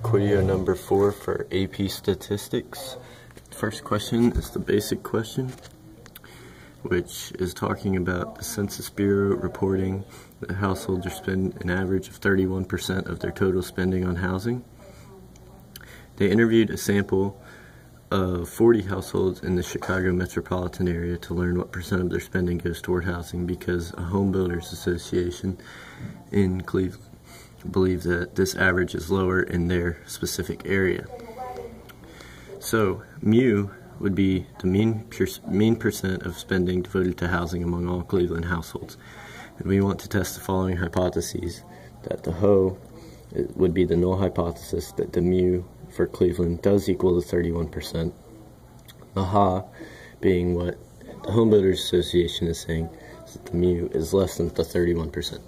Quideo number 4 for AP Statistics. First question is the basic question, which is talking about the Census Bureau reporting that households are spending an average of 31% of their total spending on housing. They interviewed a sample of 40 households in the Chicago metropolitan area to learn what percent of their spending goes toward housing, because a home builders association in Cleveland believe that this average is lower in their specific area. So mu would be the mean percent of spending devoted to housing among all Cleveland households. And we want to test the following hypotheses: that the HO would be the null hypothesis, that the mu for Cleveland does equal to 31%. The HA being what the Home Builders Association is saying, is that the mu is less than the 31%.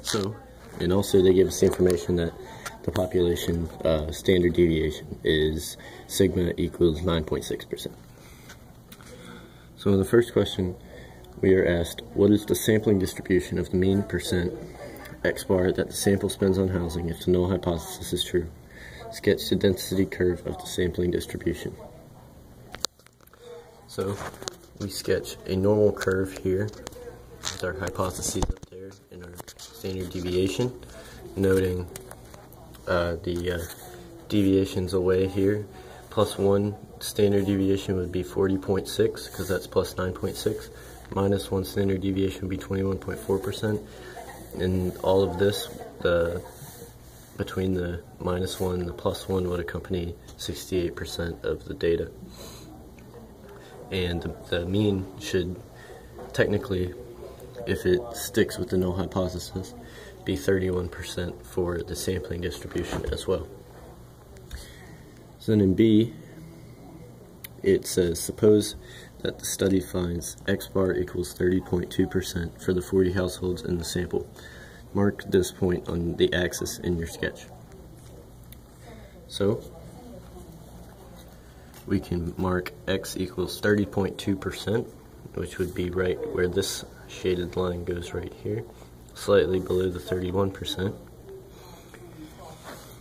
So, and also they give us the information that the population standard deviation is sigma equals 9.6%. So in the first question, we are asked, what is the sampling distribution of the mean percent x bar that the sample spends on housing if the null hypothesis is true? Sketch the density curve of the sampling distribution. So we sketch a normal curve here with our hypotheses up there and our standard deviation, noting the deviations away here. Plus 1 standard deviation would be 40.6, because that's plus 9.6. Minus 1 standard deviation would be 21.4%. And all of this, between the minus 1 and the plus 1, would accompany 68% of the data. And the mean should technically, if it sticks with the null hypothesis, be 31% for the sampling distribution as well. So then in B, it says, suppose that the study finds x bar equals 30.2% for the 40 households in the sample. Mark this point on the axis in your sketch. So we can mark x equals 30.2%, which would be right where this shaded line goes right here, slightly below the 31%. And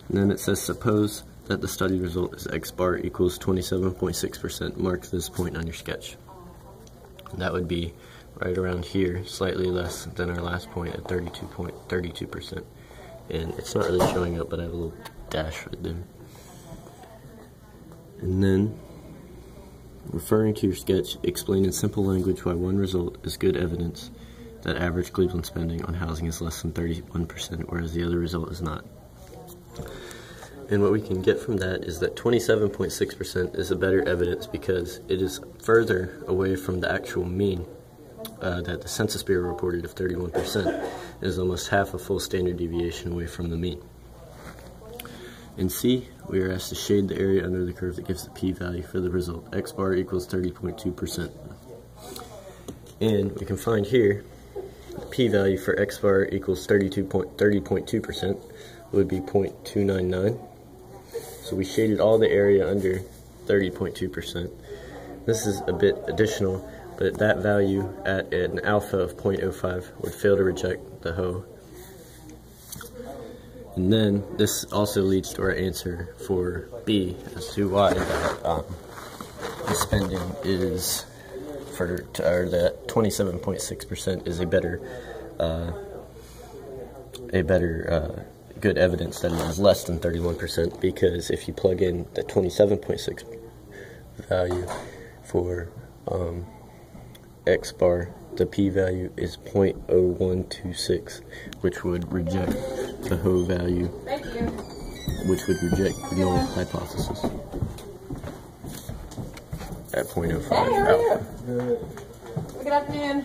then it says, suppose that the study result is x bar equals 27.6%. Mark this point on your sketch. That would be right around here, slightly less than our last point at 32%. And it's not really showing up, but I have a little dash right there. And then, referring to your sketch, explain in simple language why one result is good evidence that average Cleveland spending on housing is less than 31%, whereas the other result is not. And what we can get from that is that 27.6% is a better evidence because it is further away from the actual mean that the Census Bureau reported of 31%. It is almost half a full standard deviation away from the mean. In C, we are asked to shade the area under the curve that gives the p-value for the result. X bar equals 30.2%. And we can find here the p-value for x bar equals 30.2% would be 0.299. So we shaded all the area under 30.2%. This is a bit additional, but that value at an alpha of 0.05 would fail to reject the HO. And then this also leads to our answer for B as to why that the spending is or that 27.6% is a better good evidence that it is less than 31%, because if you plug in the 27.6 value for x bar, the p-value is 0.0126, which would reject the HO value, which would reject the null hypothesis at 0.05. Good afternoon.